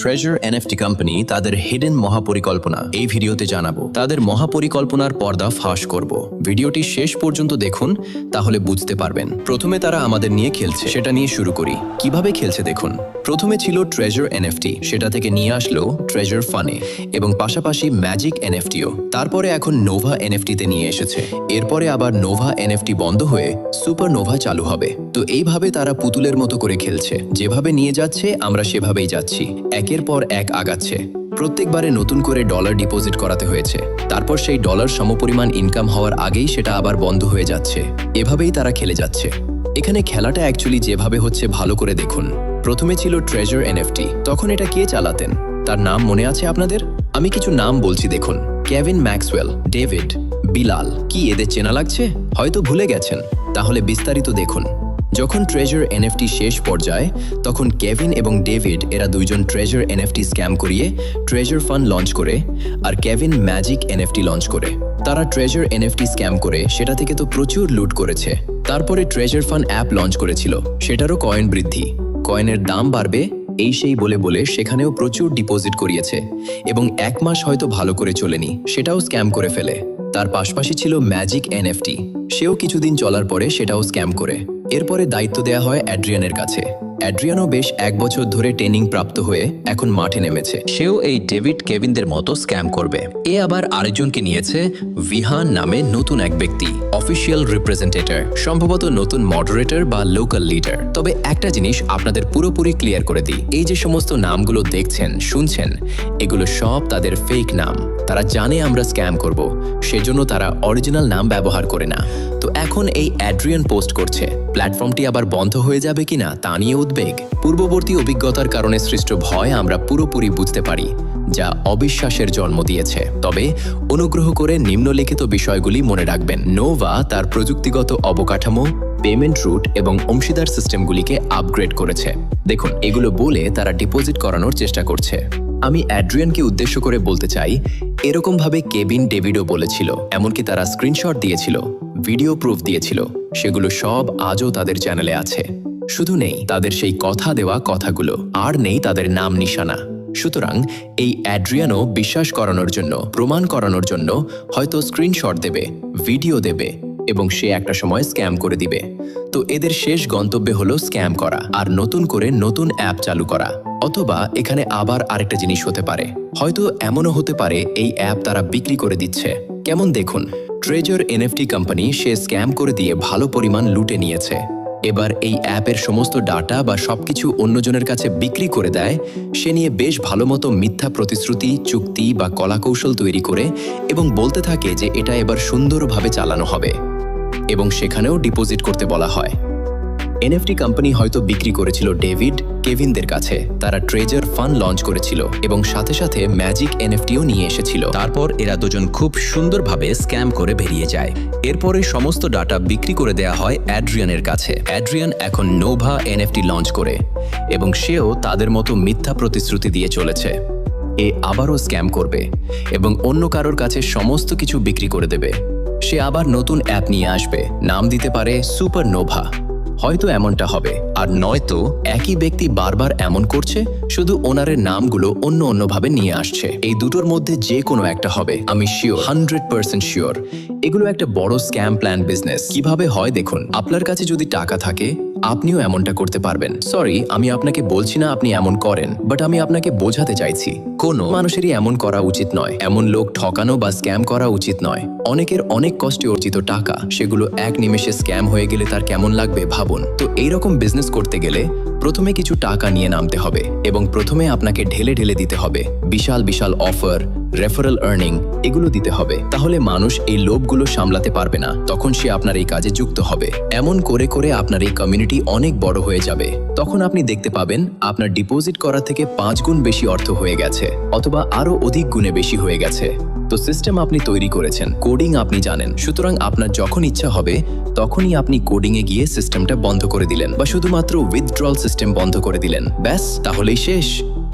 Treasure NFT company তাদের hidden মহাপরিকল্পনা এই ভিডিওতে জানাবো। তাদের মহাপরিকল্পনার পর্দা ফাঁস করব। ভিডিওটি শেষ পর্যন্ত দেখুন, তাহলে বুঝতে পারবেন। প্রথমে তারা আমাদের নিয়ে খেলছে, সেটা নিয়ে শুরু করি। কিভাবে খেলছে দেখুন। প্রথমে ছিল ট্রেজার এনএফটি, সেটা থেকে নিয়ে আসলো ট্রেজার ফানে এবং পাশাপাশি ম্যাজিক এনএফটিও। তারপরে এখন নোভা এনএফটিতে নিয়ে এসেছে। এরপরে আবার নোভা এনএফটি বন্ধ হয়ে সুপার নোভা চালু হবে। তো এইভাবে তারা পুতুলের মতো করে খেলছে, যেভাবে নিয়ে যাচ্ছে আমরা সেভাবেই যাচ্ছি। একের পর এক আগাচ্ছে। প্রত্যেকবারে নতুন করে ডলার ডিপোজিট করাতে হয়েছে, তারপর সেই ডলার সমপরিমাণ ইনকাম হওয়ার আগেই সেটা আবার বন্ধ হয়ে যাচ্ছে। এভাবেই তারা খেলে যাচ্ছে। এখানে খেলাটা অ্যাকচুয়ালি যেভাবে হচ্ছে ভালো করে দেখুন। প্রথমে ছিল ট্রেজার এনএফটি, তখন এটা কে চালাতেন তার নাম মনে আছে আপনাদের? আমি কিছু নাম বলছি দেখুন। Kevin Maxwell, David, Bilal. কি এদের চেনা লাগছে? হয়তো ভুলে গেছেন। তাহলে বিস্তারিত দেখুন। যখন ট্রেজার এনএফটি শেষ পর্যায়ে, তখন কেভিন এবং ডেভিড এরা দুইজন ট্রেজার এনএফটি স্ক্যাম করিয়ে ট্রেজার ফান্ড লঞ্চ করে, আর কেভিন ম্যাজিক এনএফটি লঞ্চ করে। তারা ট্রেজার এনএফটি স্ক্যাম করে সেটা থেকে তো প্রচুর লুট করেছে। তারপরে ট্রেজার ফান্ড অ্যাপ লঞ্চ করেছিল, সেটারও কয়েন বৃদ্ধি, কয়েনের দাম বাড়বে এই সেই বলে বলে সেখানেও প্রচুর ডিপোজিট করিয়েছে এবং এক মাস হয়তো ভালো করে চলেনি, সেটাও স্ক্যাম করে ফেলে। তার পাশাপাশি ছিল ম্যাজিক এনএফটি, সেও কিছুদিন চলার পরে সেটাও স্ক্যাম করে। এরপরে দায়িত্ব দেয়া হয় অ্যাড্রিয়ানের কাছে। অ্যাড্রিয়ানও বেশ 1 বছর ধরে ট্রেনিং প্রাপ্ত হয়ে এখন মাঠে নেমেছে। সেও এই ডেভিড কেভিনদের মতো স্ক্যাম করবে। এ আবার আরেকজনকে নিয়েছে, ভিহান নামে নতুন এক ব্যক্তি, অফিসিয়াল রিপ্রেজেন্টেটর, সম্ভবত নতুন মডারেটর বা লোকাল লিডার। তবে একটা জিনিস আপনাদের পুরোপুরি ক্লিয়ার করে দিই, এই যে সমস্ত নামগুলো দেখছেন শুনছেন, এগুলো সব তাদের ফেক নাম। তারা জানে আমরা স্ক্যাম করব, সেজন্য তারা অরিজিনাল নাম ব্যবহার করে না। তো এখন এই অ্যাড্রিয়ান পোস্ট করছে, প্ল্যাটফর্মটি আবার বন্ধ হয়ে যাবে কিনা তা নিয়ে উদ্বেগ। পূর্ববর্তী অভিজ্ঞতার কারণে সৃষ্ট ভয় আমরা পুরোপুরি বুঝতে পারি, যা অবিশ্বাসের জন্ম দিয়েছে। তবে অনুগ্রহ করে নিম্নলিখিত বিষয়গুলি মনে রাখবেন। নোভা তার প্রযুক্তিগত অবকাঠামো, পেমেন্ট রুট এবং অংশীদার সিস্টেমগুলিকে আপগ্রেড করেছে। দেখুন, এগুলো বলে তারা ডিপোজিট করানোর চেষ্টা করছে। আমি অ্যাড্রিয়ানকে উদ্দেশ্য করে বলতে চাই, এরকমভাবে কেভিন ডেভিডও বলেছিল, এমনকি তারা স্ক্রিনশট দিয়েছিল, ভিডিও প্রুফ দিয়েছিল। সেগুলো সব আজও তাদের চ্যানেলে আছে। শুধু নেই তাদের সেই কথা দেওয়া কথাগুলো, আর নেই তাদের নাম নিশানা। সুতরাং এই অ্যাড্রিয়ানও বিশ্বাস করানোর জন্য, প্রমাণ করানোর জন্য হয়তো স্ক্রিনশট দেবে, ভিডিও দেবে এবং সে একটা সময় স্ক্যাম করে দিবে। তো এদের শেষ গন্তব্য হলো স্ক্যাম করা আর নতুন করে নতুন অ্যাপ চালু করা। অথবা এখানে আবার আরেকটা জিনিস হতে পারে, হয়তো এমনও হতে পারে এই অ্যাপ তারা বিক্রি করে দিচ্ছে। কেমন দেখুন, ট্রেজার এনএফটি কোম্পানি সে স্ক্যাম করে দিয়ে ভালো পরিমাণ লুটে নিয়েছে। এবার এই অ্যাপের সমস্ত ডাটা বা সবকিছু অন্যজনের কাছে বিক্রি করে দেয়। সে নিয়ে বেশ ভালো মতো মিথ্যা প্রতিশ্রুতি, চুক্তি বা কলাকৌশল তৈরি করে এবং বলতে থাকে যে এটা এবার সুন্দরভাবে চালানো হবে এবং সেখানেও ডিপোজিট করতে বলা হয়। এনএফটি কোম্পানি হয়তো বিক্রি করেছিল ডেভিড কেভিনদের কাছে, তারা ট্রেজার ফান্ড লঞ্চ করেছিল এবং সাথে সাথে ম্যাজিক এনএফটিও নিয়ে এসেছিল। তারপর এরা দুজন খুব সুন্দরভাবে স্ক্যাম করে বেরিয়ে যায়। এরপরে সমস্ত ডাটা বিক্রি করে দেয়া হয় অ্যাড্রিয়ানের কাছে। অ্যাড্রিয়ান এখন নোভা এনএফটি লঞ্চ করে এবং সেও তাদের মতো মিথ্যা প্রতিশ্রুতি দিয়ে চলেছে। এ আবারও স্ক্যাম করবে এবং অন্য কারোর কাছে সমস্ত কিছু বিক্রি করে দেবে। সে আবার নতুন অ্যাপ নিয়ে আসবে, নাম দিতে পারে সুপার নোভা। হয়তো এমনটা হবে, আর নয়তো একই ব্যক্তি বারবার এমন করছে, শুধু ওনারের নামগুলো অন্য অন্যভাবে নিয়ে আসছে। এই দুটোর মধ্যে যে কোনো একটা হবে, আমি শিওর, 100% শিওর। এগুলো একটা বড় স্ক্যাম প্ল্যান বিজনেস। কিভাবে হয় দেখুন। আপনার কাছে যদি টাকা থাকে, আপনিও এমনটা করতে পারবেন। সরি, আমি আপনাকে বলছি না আপনি এমন করেন, বাট আমি আপনাকে বোঝাতে চাইছি, কোনো মানুষেরই এমন করা উচিত নয়। এমন লোক ঠকানো বা স্ক্যাম করা উচিত নয়। অনেকের অনেক কষ্টে অর্জিত টাকা, সেগুলো এক নিমেষে স্ক্যাম হয়ে গেলে তার কেমন লাগবে ভাবুন। তো এইরকম বিজনেস করতে গেলে প্রথমে কিছু টাকা নিয়ে নামতে হবে এবং প্রথমে আপনাকে ঢেলে ঢেলে দিতে হবে। বিশাল বিশাল অফার, রেফারেল আর্নিং, এগুলো দিতে হবে। তাহলে মানুষ এই লোভগুলো সামলাতে পারবে না, তখন সে আপনার এই কাজে যুক্ত হবে। এমন করে করে আপনার এই কমিউনিটি অনেক বড় হয়ে যাবে। তখন আপনি দেখতে পাবেন আপনার ডিপোজিট করা থেকে 5 গুণ বেশি অর্থ হয়ে গেছে, অথবা আরো অধিক গুণে বেশি হয়ে গেছে। তো সিস্টেম আপনি তৈরি করেছেন, কোডিং আপনি জানেন, সুতরাং আপনার যখন ইচ্ছা হবে তখনই আপনি কোডিংয়ে গিয়ে সিস্টেমটা বন্ধ করে দিলেন বা শুধুমাত্র উইথড্রল সিস্টেম বন্ধ করে দিলেন। ব্যাস, তাহলেই শেষ।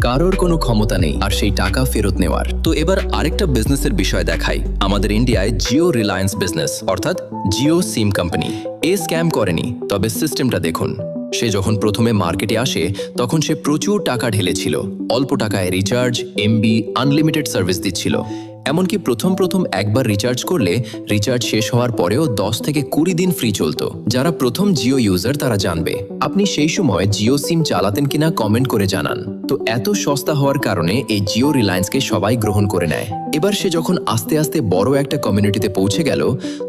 কারোর কোনো ক্ষমতা নেই আর সেই টাকা ফেরত নেওয়ার। তো এবার আরেকটা বিজনেসের বিষয় দেখাই। আমাদের ইন্ডিয়ায় জিও রিলায়েন্স বিজনেস, অর্থাৎ জিও সিম কোম্পানি। এ স্ক্যাম করেনি, তবে সিস্টেমটা দেখুন। সে যখন প্রথমে মার্কেটে আসে তখন সে প্রচুর টাকা ঢেলেছিল, অল্প টাকায় রিচার্জ, এমবি, আনলিমিটেড সার্ভিস দিচ্ছিল। এমনকি প্রথম একবার রিচার্জ করলে রিচার্জ শেষ হওয়ার পরেও 10 থেকে 20 দিন ফ্রি চলতো। যারা প্রথম জিও ইউজার তারা জানবে। আপনি সেই সময় জিও সিম চালাতেন কিনা কমেন্ট করে জানান। তো এত সস্তা হওয়ার কারণে এই জিও রিলায়েন্সকে সবাই গ্রহণ করে নেয়। এবার সে যখন আস্তে আস্তে বড় একটা কমিউনিটিতে পৌঁছে গেল,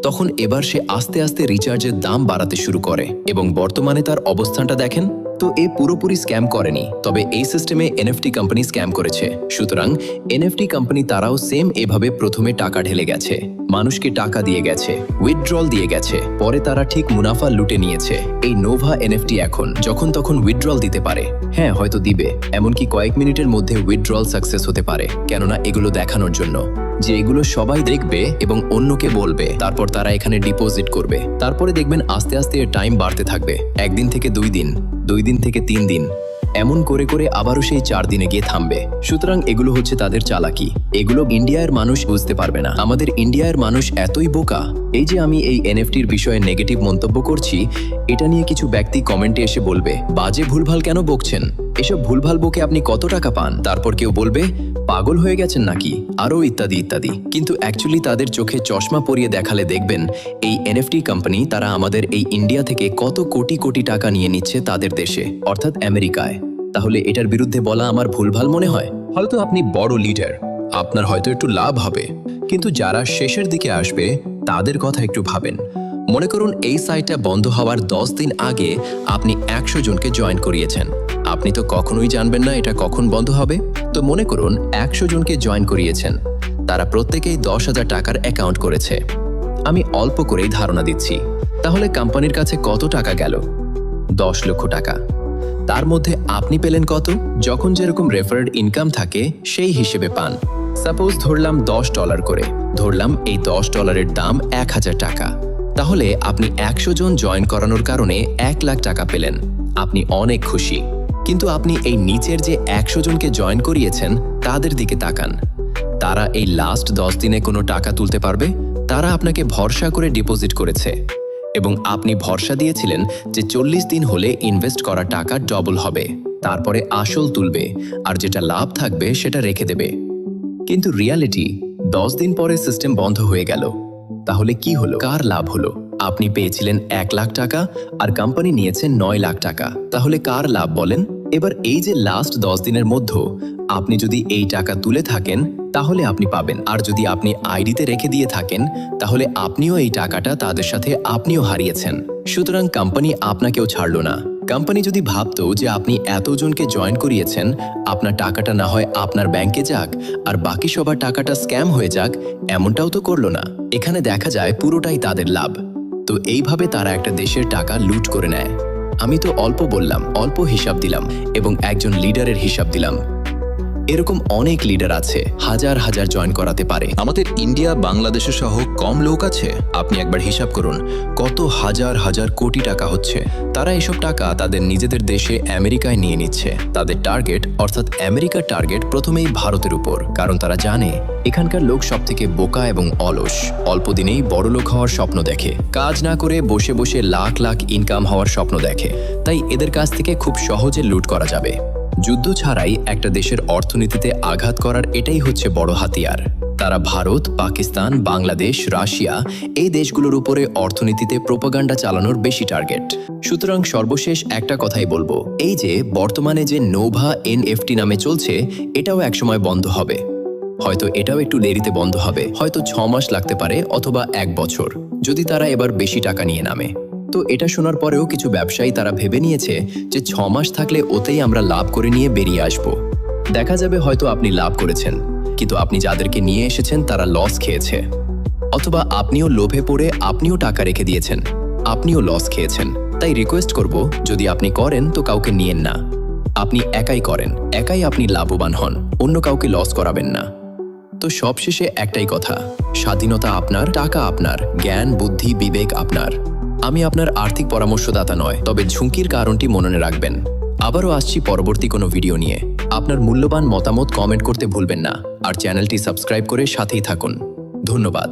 তখন এবার সে আস্তে আস্তে রিচার্জের দাম বাড়াতে শুরু করে এবং বর্তমানে তার অবস্থানটা দেখেন। তো এ পুরোপুরি স্ক্যাম করেনি, তবে এই সিস্টেমে এনএফটি কোম্পানি স্ক্যাম করেছে। সুতরাং এনএফটি কোম্পানি তারাও সেম এভাবে প্রথমে টাকা ঢেলে গেছে, মানুষকে টাকা দিয়ে গেছে, উইথড্রল দিয়ে গেছে, পরে তারা ঠিক মুনাফা লুটে নিয়েছে। এই নোভা এনএফটি এখন যখন তখন উইথড্রল দিতে পারে। হ্যাঁ, হয়তো দিবে, এমনকি কয়েক মিনিটের মধ্যে উইথড্রল সাকসেস হতে পারে, কেননা এগুলো দেখানোর জন্য যে এগুলো সবাই দেখবে এবং অন্যকে বলবে, তারপর তারা এখানে ডিপোজিট করবে। তারপরে দেখবেন আস্তে আস্তে এর টাইম বাড়তে থাকবে, 1 দিন থেকে 2 দিন, 2 দিন থেকে 3 দিন, এমন করে করে আবারও সেই 4 দিনে গিয়ে থামবে। সুতরাং এগুলো হচ্ছে তাদের চালাকি। এগুলো ইন্ডিয়ার মানুষ বুঝতে পারবে না। আমাদের ইন্ডিয়ার মানুষ এতই বোকা। এই যে আমি এই এনএফটির বিষয়ে নেগেটিভ মন্তব্য করছি, এটা নিয়ে কিছু ব্যক্তি কমেন্টে এসে বলবে, বাজে ভুলভাল কেন বকছেন, এসব ভুলভাল বকে আপনি কত টাকা পান? তারপর কেউ বলবে, পাগল হয়ে গেছেন নাকি, আরও ইত্যাদি ইত্যাদি। কিন্তু অ্যাকচুয়ালি তাদের চোখে চশমা পরিয়ে দেখালে দেখবেন এই এনএফটি কোম্পানি তারা আমাদের এই ইন্ডিয়া থেকে কত কোটি কোটি টাকা নিয়ে নিচ্ছে তাদের দেশে, অর্থাৎ আমেরিকায়। তাহলে এটার বিরুদ্ধে বলা আমার ভুলভাল মনে হয়? হয়তো আপনি বড় লিডার, আপনার হয়তো একটু লাভ হবে, কিন্তু যারা শেষের দিকে আসবে তাদের কথা একটু ভাবেন। মনে করুন এই সাইটটা বন্ধ হওয়ার 10 দিন আগে আপনি 100 জনকে জয়েন করিয়েছেন। আপনি তো কখনোই জানবেন না এটা কখন বন্ধ হবে। তো মনে করুন 100 জনকে জয়েন করিয়েছেন, তারা প্রত্যেকেই 10,000 টাকার অ্যাকাউন্ট করেছে। আমি অল্প করেই ধারণা দিচ্ছি, তাহলে কোম্পানির কাছে কত টাকা গেল? 10 লক্ষ টাকা। তার মধ্যে আপনি পেলেন কত? যখন যেরকম রেফারেড ইনকাম থাকে সেই হিসেবে পান। সাপোজ ধরলাম $10 করে, ধরলাম এই $10 দাম 1,000 টাকা। তাহলে আপনি 100 জন জয়েন করানোর কারণে 1 লাখ টাকা পেলেন। আপনি অনেক খুশি। কিন্তু আপনি এই নিচের যে 100 জনকে জয়েন করিয়েছেন তাদের দিকে তাকান। তারা এই লাস্ট 10 দিনে কোনো টাকা তুলতে পারবে? তারা আপনাকে ভরসা করে ডিপোজিট করেছে এবং আপনি ভরসা দিয়েছিলেন যে 40 দিন হলে ইনভেস্ট করা টাকা ডবল হবে, তারপরে আসল তুলবে আর যেটা লাভ থাকবে সেটা রেখে দেবে। কিন্তু রিয়ালিটি 10 দিন পরে সিস্টেম বন্ধ হয়ে গেল। তাহলে কি হলো? কার লাভ হলো? আপনি পেয়েছিলেন 1 লাখ টাকা আর কোম্পানি নিয়েছে 9 লাখ টাকা। তাহলে কার লাভ বলেন? এবার এই যে লাস্ট 10 দিনের মধ্যে আপনি যদি এই টাকা তুলে থাকেন তাহলে আপনি পাবেন, আর যদি আপনি আইডিতে রেখে দিয়ে থাকেন তাহলে আপনিও এই টাকাটা তাদের সাথে আপনিও হারিয়েছেন। সুতরাং কোম্পানি আপনাকেও ছাড়লো না। কোম্পানি যদি ভাবতো যে আপনি এতজনকে জয়েন করিয়েছেন, আপনার টাকাটা না হয় আপনার ব্যাংকে যাক আর বাকি সবার টাকাটা স্ক্যাম হয়ে যাক, এমনটাও তো করলো না। এখানে দেখা যায় পুরোটাই তাদের লাভ। তো এইভাবে তারা একটা দেশের টাকা লুট করে নেয়। আমি তো অল্প বললাম, অল্প হিসাব দিলাম এবং একজন লিডারের হিসাব দিলাম। এরকম অনেক লিডার আছে, হাজার হাজার জয়েন করাতে পারে। আমাদের ইন্ডিয়া, বাংলাদেশে সহ কম লোক আছে? আপনি একবার হিসাব করুন কত হাজার হাজার কোটি টাকা হচ্ছে। তারা এসব টাকা তাদের নিজেদের দেশে আমেরিকায় নিয়ে নিচ্ছে। তাদের টার্গেট, অর্থাৎ আমেরিকার টার্গেট প্রথমেই ভারতের উপর, কারণ তারা জানে এখানকার লোক সব থেকে বোকা এবং অলস। অল্প দিনেই বড় লোক হওয়ার স্বপ্ন দেখে, কাজ না করে বসে বসে লাখ লাখ ইনকাম হওয়ার স্বপ্ন দেখে। তাই এদের কাছ থেকে খুব সহজে লুট করা যাবে। যুদ্ধ ছাড়াই একটা দেশের অর্থনীতিতে আঘাত করার এটাই হচ্ছে বড় হাতিয়ার। তারা ভারত, পাকিস্তান, বাংলাদেশ, রাশিয়া এই দেশগুলোর উপরে অর্থনীতিতে প্রোপাগান্ডা চালানোর বেশি টার্গেট। সুতরাং সর্বশেষ একটা কথাই বলবো, এই যে বর্তমানে যে নোভা এনএফটি নামে চলছে, এটাও একসময় বন্ধ হবে। হয়তো এটাও একটু দেরিতে বন্ধ হবে, হয়তো 6 মাস লাগতে পারে অথবা 1 বছর, যদি তারা এবার বেশি টাকা নিয়ে নামে। তো এটা শোনার পরেও কিছু ব্যবসায়ী তারা ভেবে নিয়েছে যে 6 মাস থাকলে ওতেই আমরা লাভ করে নিয়ে বেরিয়ে আসব। দেখা যাবে হয়তো আপনি লাভ করেছেন, কিন্তু আপনি যাদেরকে নিয়ে এসেছেন তারা লস খেয়েছে। অথবা আপনিও লোভে পড়ে আপনিও টাকা রেখে দিয়েছেন, আপনিও লস খেয়েছেন। তাই রিকোয়েস্ট করব, যদি আপনি করেন তো কাউকে নিয়েন না। আপনি একাই করেন, একাই আপনি লাভবান হন, অন্য কাউকে লস করাবেন না। তো সবশেষে একটাই কথা, স্বাধীনতা আপনার, টাকা আপনার, জ্ঞান, বুদ্ধি, বিবেক আপনার। আমি আপনার আর্থিক পরামর্শদাতা নয়, তবে ঝুঁকির কারণটি মনে রাখবেন। আবারও আসছি পরবর্তী কোনো ভিডিও নিয়ে। আপনার মূল্যবান মতামত কমেন্ট করতে ভুলবেন না, আর চ্যানেলটি সাবস্ক্রাইব করে সাথেই থাকুন। ধন্যবাদ।